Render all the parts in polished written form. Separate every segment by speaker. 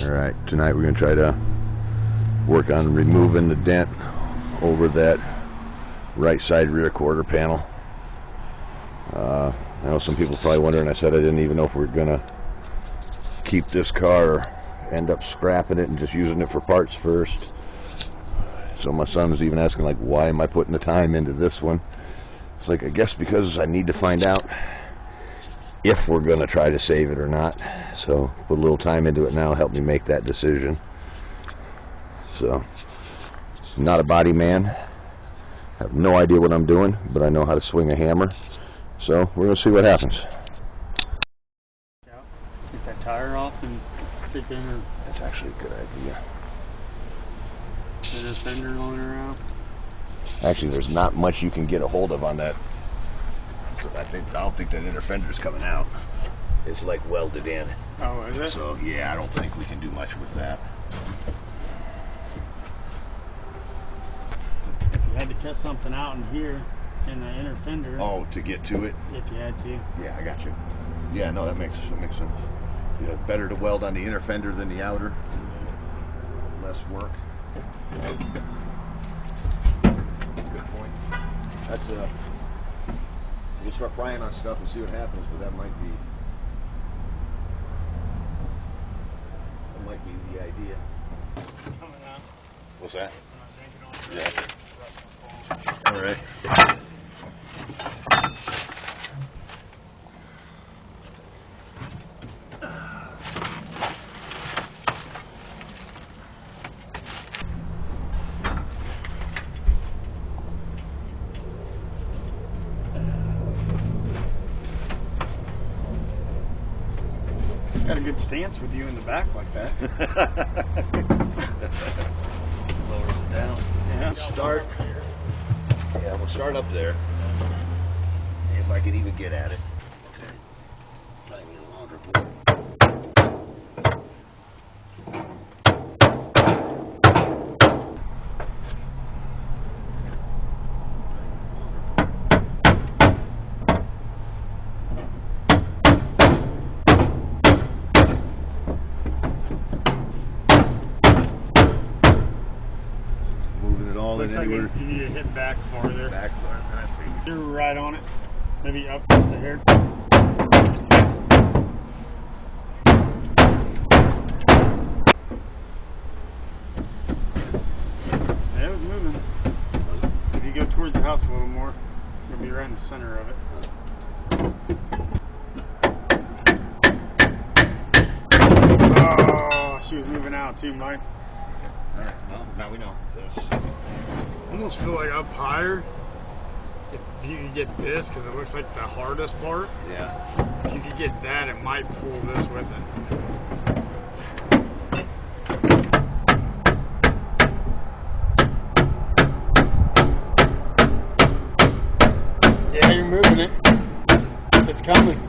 Speaker 1: Alright, tonight we're going to try to work on removing the dent over that right side rear quarter panel. I know some people probably wondering, I said I didn't even know if we were going to keep this car or end up scrapping it and just using it for parts first. So my son's even asking, like, why am I putting the time into this one? It's like, I guess because I need to find out if we're going to try to save it or not. So put a little time into it now, help me make that decision. So, not a body man, have no idea what I'm doing, but I know how to swing a hammer. So we're going to see what happens.
Speaker 2: Get that tire off and stick in her.
Speaker 1: That's actually a good idea.
Speaker 2: There's a fender going around.
Speaker 1: Actually, there's not much you can get a hold of on that. I don't think that inner fender's coming out. It's like welded in.
Speaker 2: Oh, is it?
Speaker 1: So yeah, I don't think we can do much with that.
Speaker 2: If you had to cut something out in here in the inner fender.
Speaker 1: Oh, to get to it?
Speaker 2: If you had to.
Speaker 1: Yeah, I got you. Yeah, no, that makes sense. Yeah, better to weld on the inner fender than the outer. Less work. Good point. That's we'll start prying on stuff and see what happens, but that might be the idea.
Speaker 2: Coming out.
Speaker 1: What's that?
Speaker 2: I'm not thinking on
Speaker 1: Yeah. All right.
Speaker 2: Got a good stance with you in the back like that.
Speaker 1: Lower it down.
Speaker 2: Yeah.
Speaker 1: Start. Yeah, we'll start up there. If I can even get at it. Okay. Try and get a longer board.
Speaker 2: Looks like you need to hit back farther.
Speaker 1: Back farther.
Speaker 2: You're right on it. Maybe up just a hair. Yeah, it was moving. If you go towards the house a little more, you'll be right in the center of it. Oh, she was moving out too, Mike.
Speaker 1: Alright, well, now we know.
Speaker 2: I almost feel like up higher, if you could get this, because it looks like the hardest part.
Speaker 1: Yeah.
Speaker 2: If you could get that, it might pull this with it. Yeah, you're moving it. It's coming.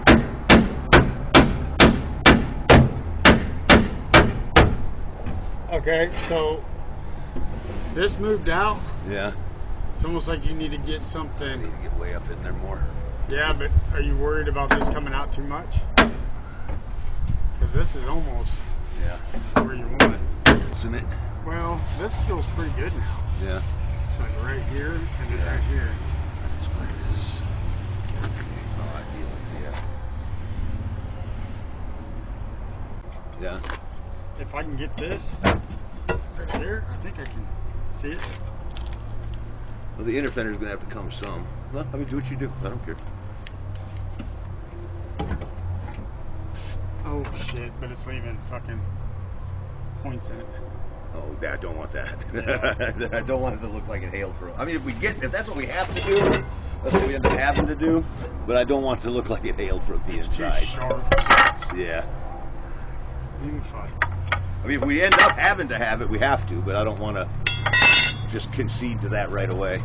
Speaker 2: Okay, so this moved out.
Speaker 1: Yeah.
Speaker 2: It's almost like you need to get something.
Speaker 1: I need to get way up in there more.
Speaker 2: Yeah, but are you worried about this coming out too much? Because this is almost where you want it.
Speaker 1: Isn't it?
Speaker 2: Well, this feels pretty good now.
Speaker 1: Yeah.
Speaker 2: It's like right here and then right here.
Speaker 1: That's where it is. Oh, I feel it, yeah. Yeah.
Speaker 2: If I can get this right there, I think I can see it.
Speaker 1: Well, the inner fender's going to have to come some. Well, I mean, do what you do. I don't care.
Speaker 2: Oh shit, but it's leaving fucking points in it.
Speaker 1: Oh, I don't want that. Yeah. I don't want it to look like it hailed for. I mean, if that's what we have to do, that's what we end up having to do. But I don't want it to look like it hailed from the inside.
Speaker 2: Too sharp.
Speaker 1: Yeah.
Speaker 2: Even fine.
Speaker 1: I mean, if we end up having to have it, we have to. But I don't want to just concede to that right away.